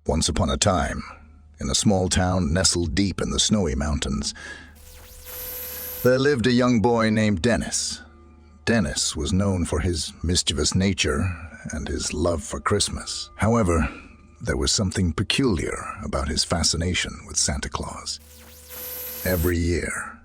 Once upon a time, in a small town nestled deep in the snowy mountains, there lived a young boy named Dennis. Dennis was known for his mischievous nature and his love for Christmas. However, there was something peculiar about his fascination with Santa Claus. Every year,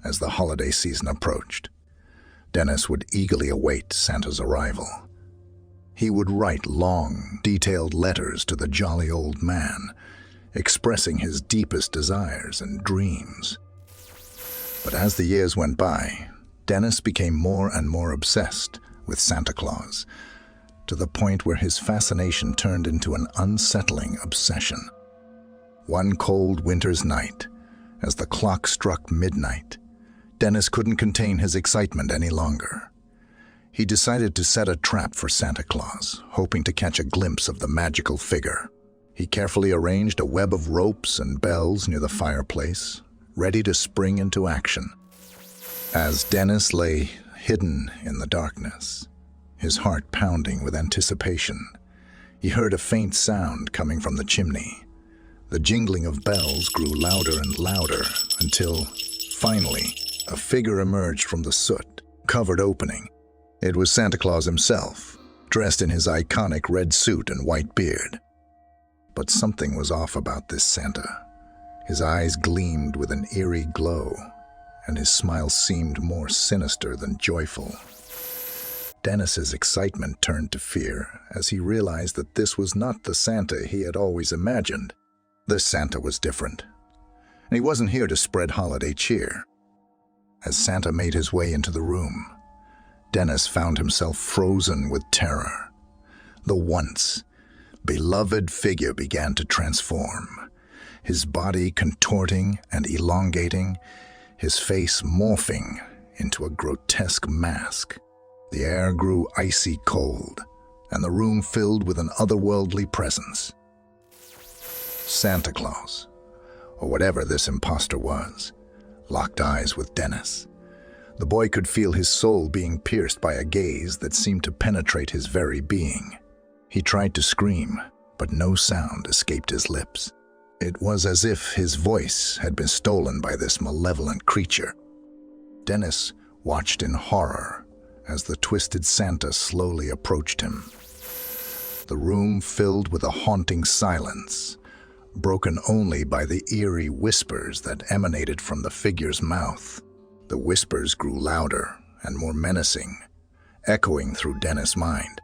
as the holiday season approached, Dennis would eagerly await Santa's arrival. He would write long, detailed letters to the jolly old man, expressing his deepest desires and dreams. But as the years went by, Dennis became more and more obsessed with Santa Claus, to the point where his fascination turned into an unsettling obsession. One cold winter's night, as the clock struck midnight, Dennis couldn't contain his excitement any longer. He decided to set a trap for Santa Claus, hoping to catch a glimpse of the magical figure. He carefully arranged a web of ropes and bells near the fireplace, ready to spring into action. As Dennis lay hidden in the darkness, his heart pounding with anticipation, he heard a faint sound coming from the chimney. The jingling of bells grew louder and louder until, finally, a figure emerged from the soot-covered opening. It was Santa Claus himself, dressed in his iconic red suit and white beard. But something was off about this Santa. His eyes gleamed with an eerie glow, and his smile seemed more sinister than joyful. Dennis's excitement turned to fear as he realized that this was not the Santa he had always imagined. This Santa was different, and he wasn't here to spread holiday cheer. As Santa made his way into the room, Dennis found himself frozen with terror. The once beloved figure began to transform, his body contorting and elongating, his face morphing into a grotesque mask. The air grew icy cold, and the room filled with an otherworldly presence. Santa Claus, or whatever this imposter was, locked eyes with Dennis. The boy could feel his soul being pierced by a gaze that seemed to penetrate his very being. He tried to scream, but no sound escaped his lips. It was as if his voice had been stolen by this malevolent creature. Dennis watched in horror as the twisted Santa slowly approached him. The room filled with a haunting silence, broken only by the eerie whispers that emanated from the figure's mouth. The whispers grew louder and more menacing, echoing through Dennis' mind.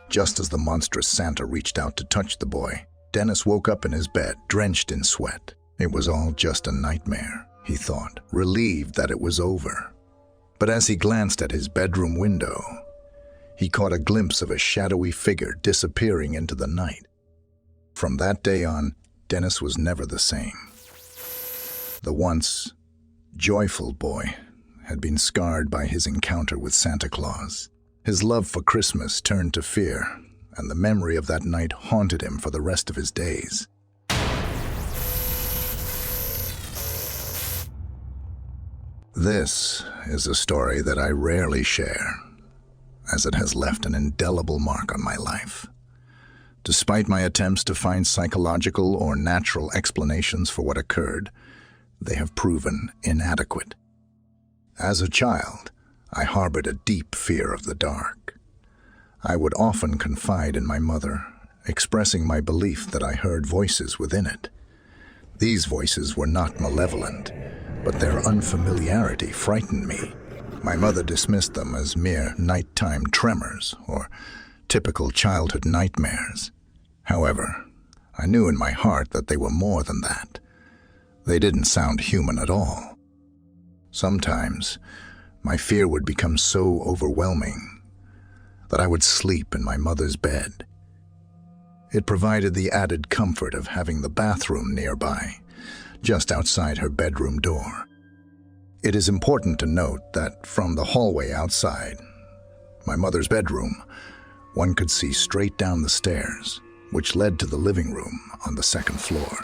Just as the monstrous Santa reached out to touch the boy, Dennis woke up in his bed, drenched in sweat. It was all just a nightmare, he thought, relieved that it was over. But as he glanced at his bedroom window, he caught a glimpse of a shadowy figure disappearing into the night. From that day on, Dennis was never the same. The once joyful boy had been scarred by his encounter with Santa Claus. His love for Christmas turned to fear, and the memory of that night haunted him for the rest of his days. This is a story that I rarely share, as it has left an indelible mark on my life. Despite my attempts to find psychological or natural explanations for what occurred, they have proven inadequate. As a child, I harbored a deep fear of the dark. I would often confide in my mother, expressing my belief that I heard voices within it. These voices were not malevolent, but their unfamiliarity frightened me. My mother dismissed them as mere nighttime tremors or typical childhood nightmares. However, I knew in my heart that they were more than that. They didn't sound human at all. Sometimes, my fear would become so overwhelming that I would sleep in my mother's bed. It provided the added comfort of having the bathroom nearby, just outside her bedroom door. It is important to note that from the hallway outside my mother's bedroom, one could see straight down the stairs, which led to the living room on the second floor.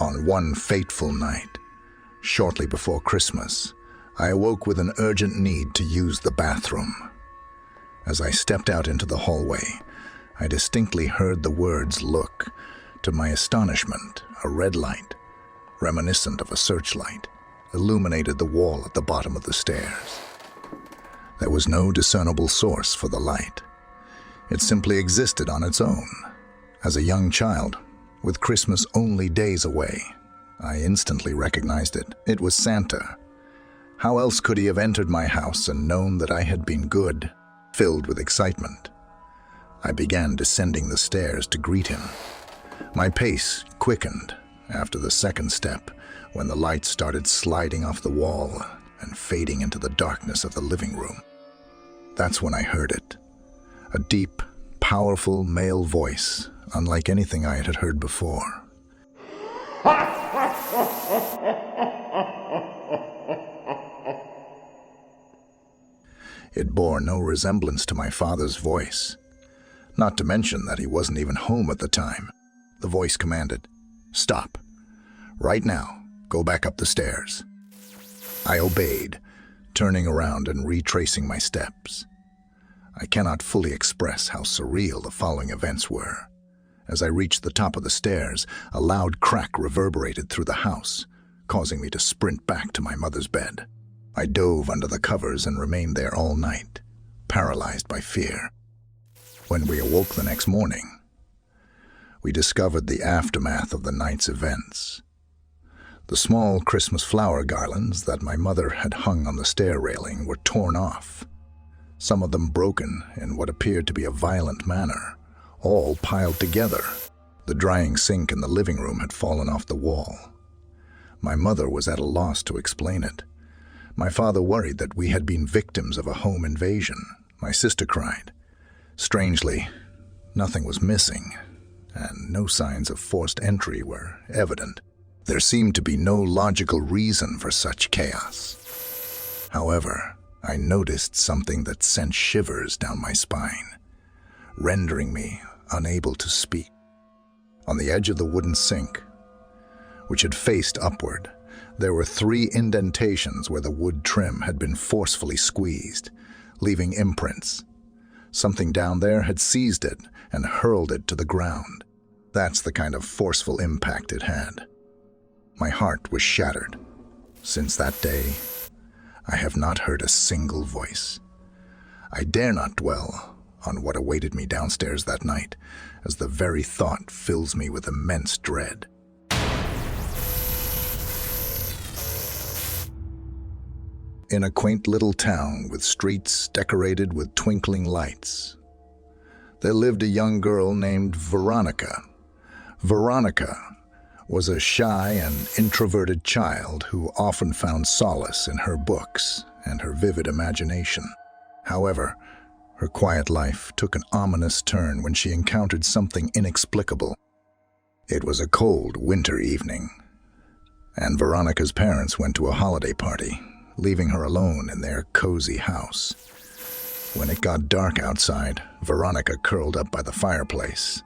On one fateful night, shortly before Christmas, I awoke with an urgent need to use the bathroom. As I stepped out into the hallway, I distinctly heard the words "look." To my astonishment, a red light, reminiscent of a searchlight, illuminated the wall at the bottom of the stairs. There was no discernible source for the light. It simply existed on its own. As a young child, with Christmas only days away, I instantly recognized it. It was Santa. How else could he have entered my house and known that I had been good? Filled with excitement, I began descending the stairs to greet him. My pace quickened after the second step when the light started sliding off the wall and fading into the darkness of the living room. That's when I heard it. A deep, powerful male voice, unlike anything I had heard before. It bore no resemblance to my father's voice, not to mention that he wasn't even home at the time. The voice commanded, "Stop. Right now, go back up the stairs." I obeyed, turning around and retracing my steps. I cannot fully express how surreal the following events were. As I reached the top of the stairs, a loud crack reverberated through the house, causing me to sprint back to my mother's bed. I dove under the covers and remained there all night, paralyzed by fear. When we awoke the next morning, we discovered the aftermath of the night's events. The small Christmas flower garlands that my mother had hung on the stair railing were torn off, some of them broken in what appeared to be a violent manner, all piled together. The drying sink in the living room had fallen off the wall. My mother was at a loss to explain it. My father worried that we had been victims of a home invasion. My sister cried. Strangely, nothing was missing, and no signs of forced entry were evident. There seemed to be no logical reason for such chaos. However, I noticed something that sent shivers down my spine, rendering me unable to speak. On the edge of the wooden sink, which had faced upward, there were 3 indentations where the wood trim had been forcefully squeezed, leaving imprints. Something down there had seized it and hurled it to the ground. That's the kind of forceful impact it had. My heart was shattered. Since that day, I have not heard a single voice. I dare not dwell on what awaited me downstairs that night, as the very thought fills me with immense dread. In a quaint little town with streets decorated with twinkling lights, there lived a young girl named Veronica. Veronica was a shy and introverted child who often found solace in her books and her vivid imagination. However, her quiet life took an ominous turn when she encountered something inexplicable. It was a cold winter evening, and Veronica's parents went to a holiday party, leaving her alone in their cozy house. When it got dark outside, Veronica curled up by the fireplace,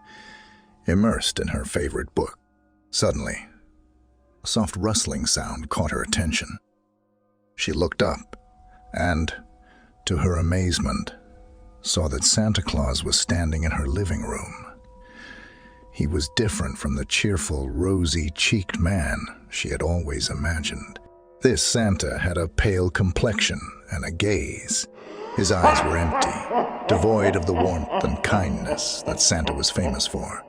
immersed in her favorite book. Suddenly, a soft rustling sound caught her attention. She looked up and, to her amazement, saw that Santa Claus was standing in her living room. He was different from the cheerful, rosy-cheeked man she had always imagined. This Santa had a pale complexion and a gaze. His eyes were empty, devoid of the warmth and kindness that Santa was famous for.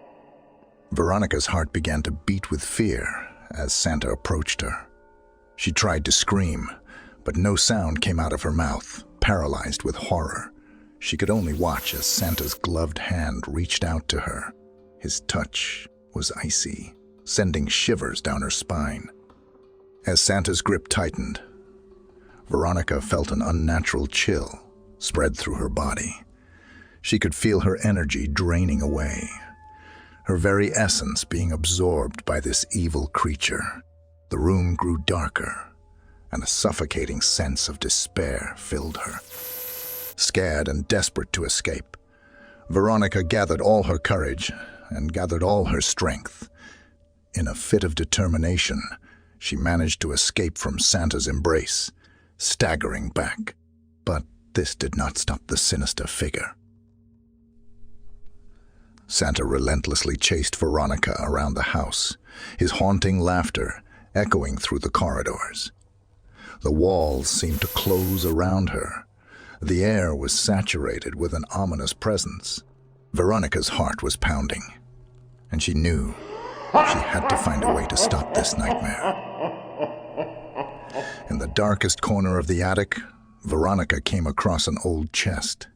Veronica's heart began to beat with fear as Santa approached her. She tried to scream, but no sound came out of her mouth, paralyzed with horror. She could only watch as Santa's gloved hand reached out to her. His touch was icy, sending shivers down her spine. As Santa's grip tightened, Veronica felt an unnatural chill spread through her body. She could feel her energy draining away, her very essence being absorbed by this evil creature. The room grew darker, and a suffocating sense of despair filled her. Scared and desperate to escape, Veronica gathered all her courage and gathered all her strength. In a fit of determination, she managed to escape from Santa's embrace, staggering back. But this did not stop the sinister figure. Santa relentlessly chased Veronica around the house, his haunting laughter echoing through the corridors. The walls seemed to close around her. The air was saturated with an ominous presence. Veronica's heart was pounding, and she knew she had to find a way to stop this nightmare. In the darkest corner of the attic, Veronica came across an old chest.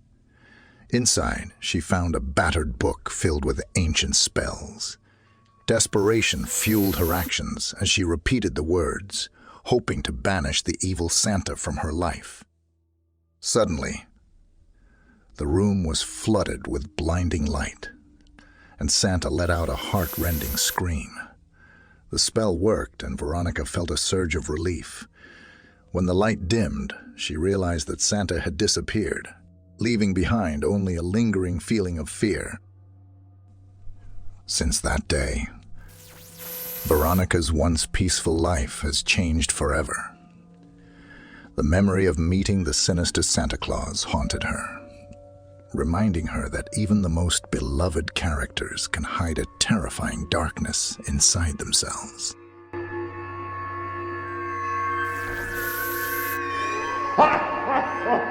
Inside, she found a battered book filled with ancient spells. Desperation fueled her actions as she repeated the words, hoping to banish the evil Santa from her life. Suddenly, the room was flooded with blinding light, and Santa let out a heart-rending scream. The spell worked, and Veronica felt a surge of relief. When the light dimmed, she realized that Santa had disappeared, leaving behind only a lingering feeling of fear. Since that day, Veronica's once peaceful life has changed forever. The memory of meeting the sinister Santa Claus haunted her, reminding her that even the most beloved characters can hide a terrifying darkness inside themselves. Ha ha ha!